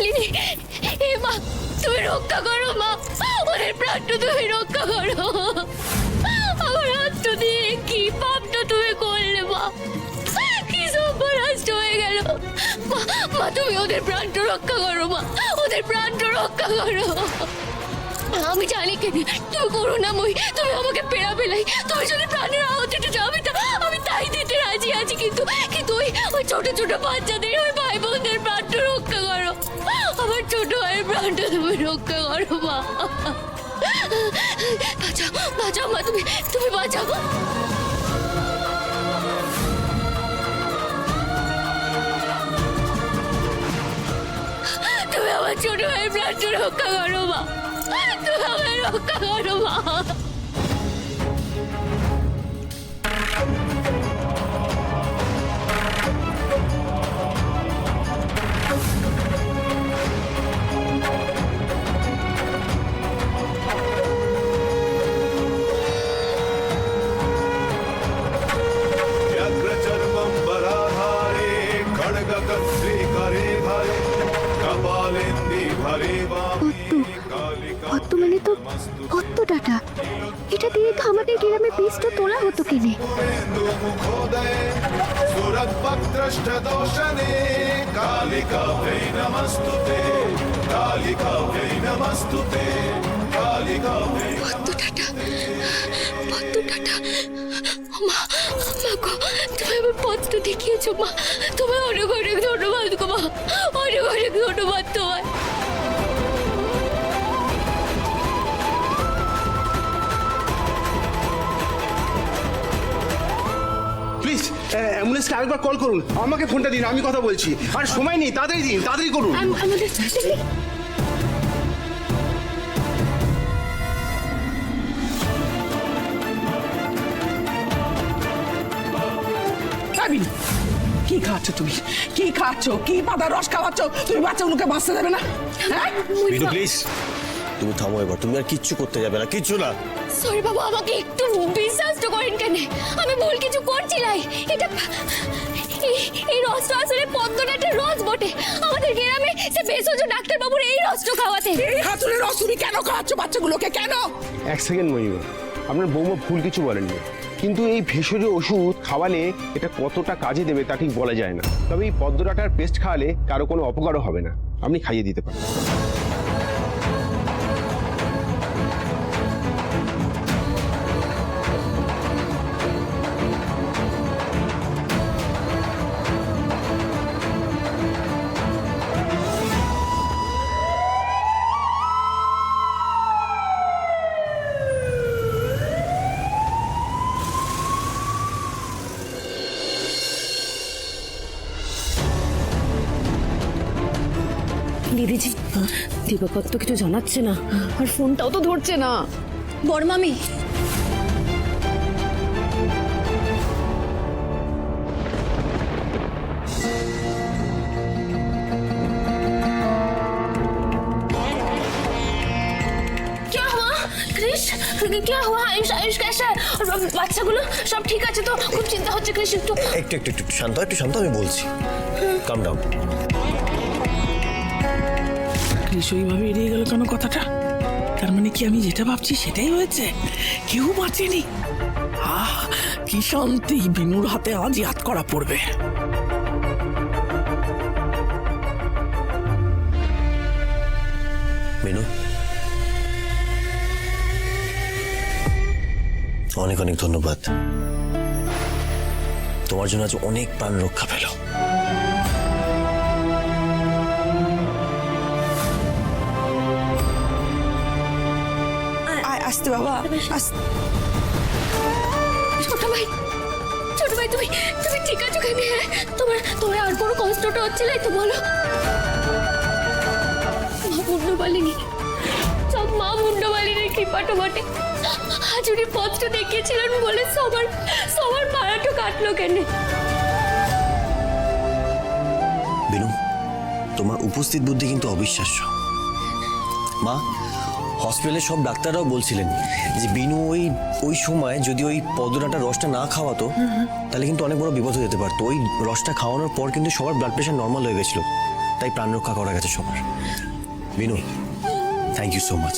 পালিনি। এ মা, তুমি রক্ষা করো মা, ওদের প্রাণটা তুমি রক্ষা করো। আমার হাতটা দিয়ে কি পাপটা তুমি করলে মা, কি সর্বনাশ হয়ে গেল মা। মা তুমি ওদের প্রাণটা রক্ষা করো মা, ওদের প্রাণটা রক্ষা করো। আমি জানি কি তুমি করুণাময়ী, তুমি আমাকে পেরা পেলাই, তুমি যদি প্রাণের আহুতিটা যাবে তা আমি তাই দিতে রাজি আছি, কিন্তু কিন্তু ওই ছোট ছোট বাচ্চাদের, ওই ভাই বোনদের প্রাণটা রক্ষা করো। আমার ছোট ভাইয়ের প্রাণটা তুমি রক্ষা করো মা। বাঁচাও বাঁচাও মা, তুমি তুমি বাঁচাও। তুমি আমার ছোট ভাইয়ের প্রাণটা রক্ষা করো মা, তুমি আমায় রক্ষা করো মা। व्यग्रचर्मं वराहारे खड्गकर्त्री करे भरे कपालेन्दि भरे वामे পদ্ম মানে তো পদ্ম ডাটা, এটা দিয়ে তো আমাদের গ্রামে বীজটা তোলা হতো কিনে। मुखोदये सुरद्भक्त्रष्टदोषणे कालिकाभ्यै नमस्तुते कालिकाभ्यै नमस्तुते कालिकाभ्यै পদ্ম ডাটা, পদ্ম ডাটা। মা, মা গো, তুমি আমার পথটা দেখিয়েছো মা, তোমায় অনেক অনেক ধন্যবাদ গো মা, অনেক অনেক ধন্যবাদ তোমায়। প্লিজ অ্যাম্বুলেন্সকে আরেকবার কল করুন, আমাকে ফোনটা দিন, আমি কথা বলছি। আর সময় নেই, তাড়াতাড়ি দিন, তাড়াতাড়ি করুন। আমাদের কি খাচ্ছ তুমি? কি খাচ্ছ? কি পাতা রস খাওয়াচ্ছ? তুমি বাচ্চাগুলোকে বাঁচতে দেবে না? হ্যাঁ বিনু প্লিজ, তুমি থামো এবার, তুমি আর কিচ্ছু করতে যাবে না, কিচ্ছু না। সরি বাবু, আমাকে একটু বিশ্বাস তো করেন কেন? আমি ভুল কিছু করছি নাই। এটা এই রসটা আসলে পদ্মনাটের রস বটে। আমাদের গ্রামে সে ভেষজ ডাক্তার বাবুর এই রসটা খাওয়াতে। এই হাতুড়ে রস তুমি কেন খাওয়াচ্ছ বাচ্চাগুলোকে? কেন? এক সেকেন্ড মহিমা, আপনার বৌমা ভুল কিছু বলেননি, কিন্তু এই ভেষজ ওষুধ খাওয়ালে এটা কতটা কাজে দেবে তা ঠিক বলা যায় না। তবে এই পদ্ম ডাঁটার পেস্ট খাওয়ালে কারো কোনো অপকারও হবে না, আপনি খাইয়ে দিতে পারেন। দিদিজি, দীপক তো কিছু জানাচ্ছে না, আর ফোনটাও তো ধরছে না। বড়মামি, क्या हुआ क्रिश? क्या हुआ? आयुष कैसा है? और বাচ্চাগুলো সব ঠিক আছে তো? খুব চিন্তা হচ্ছে ক্রিশ। একটু একটু একটু একটু শান্ত, একটু শান্ত, আমি বলছি। কাম ডাউন। কৃষ ওইভাবে এড়িয়ে গেল কেন কথাটা? তার মানে কি আমি যেটা ভাবছি সেটাই হয়েছে? কেউ বাঁচেনি? আহ, কি শান্তি! বিনুর হাতে আজই হাত করা পড়বে। বিনু, অনেক অনেক ধন্যবাদ, তোমার জন্য আজ অনেক প্রাণ রক্ষা পেল। আসতে বাবা, ছোট ভাই, ছোট ভাই, তুমি তুমি ঠিক আছো কেন? তোমার আর কোনো কষ্টটা হচ্ছে না তো? বলো। মা মুন্ডমালিনী, সব মা মুন্ডমালিনীর কৃপাটা বটে। আজ উনি পথটা দেখিয়েছিলেন বলে সবার মারাটা কাটলো কেন? বিনু, তোমার উপস্থিত বুদ্ধি কিন্তু অবিশ্বাস্য। মা, হসপিটালে সব ডাক্তাররাও বলছিলেন যে বিনু ওই সময় যদি ওই পদ্মনাটার রসটা না খাওয়াতো তাহলে কিন্তু অনেক বড় বিপদ হয়ে যেতে পারতো। ওই রসটা খাওয়ানোর পর কিন্তু সবার ব্লাড প্রেশার নর্মাল হয়ে গেছিল। তাই প্রাণ রক্ষা করা গেছে সবার। Binu, thank you so much.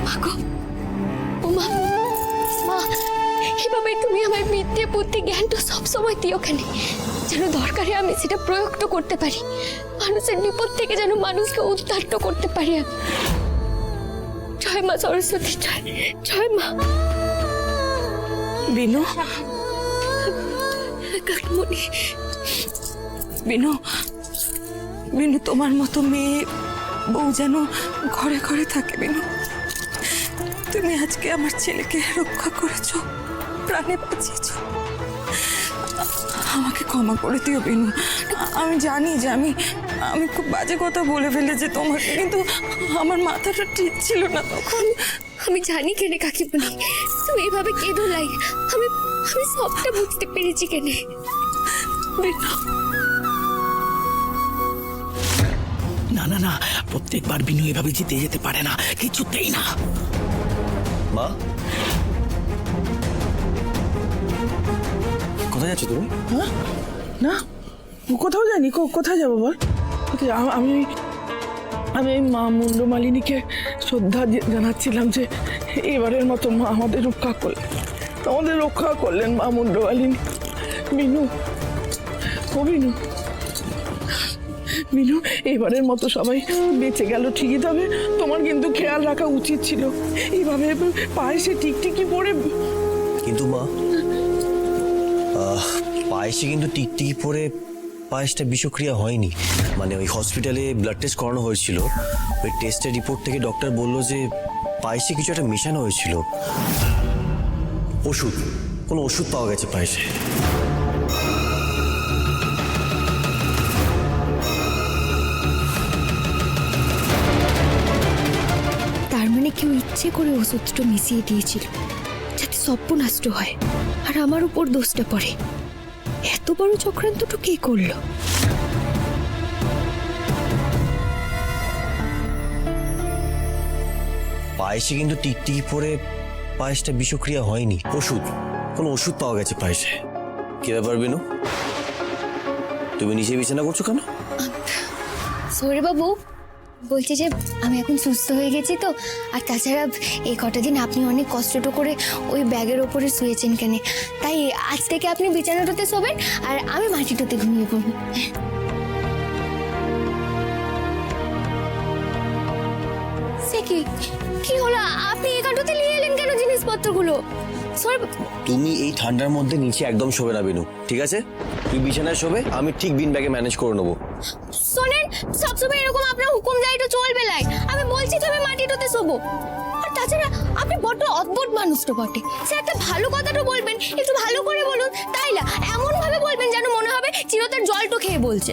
মাগো, ও মা, মা, এভাবে তুমি আমার মিথ্যে বুদ্ধি জ্ঞানটা সবসময় দিও কেন, যেন দরকারে আমি সেটা প্রয়োগ তো করতে পারি, মানুষের বিপদ থেকে যেন মানুষকে উদ্ধার তো করতে পারি। জয় মা সরস্বতী, জয় জয় মা। বিনু, কাকিমণি, বিনু, বিনু, তোমার মতো মেয়ে বউ যেন ঘরে ঘরে থাকে। বিনু, তুমি আজকে আমার ছেলেকে রক্ষা করেছো, প্রাণে বাঁচিয়েছো। আমাকে ক্ষমা করে দিও বিনু। আমি জানি যে আমি খুব বাজে কথা বলে ফেলেছি তোমাকে, কিন্তু আমার মাথাটা ঠিক ছিল না তখন। আমি জানি কেনে কাকিমণি তুমি এভাবে কেঁদো লাই, আমি আমি সবটা বুঝতে পেরেছি কেনে। বিনু, না না না, প্রত্যেকবার বিনু এভাবে জিতে যেতে পারে না, কিছুতেই না। মা, কোথায় যাচ্ছ তুমি? হ্যাঁ? না, কোথাও যাইনি। কোথায় যাবো বল? আমি আমি এই মা মুন্ডমালিনীকে শ্রদ্ধা জানাচ্ছিলাম যে এবারের মতো মা আমাদের রক্ষা করলেন মা মুন্ডমালিনী। বিনু, ও বিনু, বিনু, এবারের মতো সবাই বেঁচে গেল ঠিকই, তবে তোমার কিন্তু খেয়াল রাখা উচিত ছিল। এইভাবে পায়েসে টিকটিকি পড়ে। কিন্তু মা, পায়েসে কিন্তু টিকটিকি পরে পায়েসটা বিষক্রিয়া হয়নি। মানে ওই হসপিটালে ব্লাড টেস্ট করানো হয়েছিল, ওই টেস্টের রিপোর্ট থেকে ডক্টর বললো যে পায়েসে কিছু একটা মেশানো হয়েছিল। কোনো ওষুধ পাওয়া গেছে পায়েসে। তার মানে কেউ ইচ্ছে করে ওষুধটা মিশিয়ে দিয়েছিল যাতে সর্বনাশ হয়, আর আমার উপর দোষটা পড়ে। এত বড় চক্রান্তটা কে করলো? পায়েসে কিন্তু টিকটিকি পরে পায়েসটা বিষক্রিয়া হয়নি। কোনো ওষুধ পাওয়া গেছে পায়েসে। কি ব্যাপার বিনু, তুমি নিচে বিছানা করছো কেন? সৌরে বাবু বলছে যে আমি এখন সুস্থ হয়ে গেছি তো, আর তাছাড়া এই কটা দিন আপনি অনেক কষ্টটা করে ওই ব্যাগের ওপরে শুয়েছেন কেন, তাই আজ থেকে আপনি বিছানাটাতে শোবেন আর আমি মাটিটাতে ঘুমিয়ে পড়ব। সে কি হলো, আপনি এই কাঁটোতে নিয়ে এলেন কেন জিনিসপত্রগুলো? তুমি এই ঠান্ডার মধ্যে নিচে একদম শোবে না বিনু, ঠিক আছে? তুই বিছানায় শোবে, আমি ঠিক বিন ব্যাগে ম্যানেজ করে নেবো। শোনেন, সবসময় এরকম আপনার হুকুম যায় এটা চলবে লাই। আমি বলছি তো আমি মাটিটাতে শোবো। আর তাছাড়া আপনি বড্ড অদ্ভুত মানুষ তো বটে। সে একটা ভালো কথাটা বলবেন, একটু ভালো করে বলুন, তাই না এমন ভাবে বলবেন যেন মনে হবে চিরতর জলটো খেয়ে বলছে।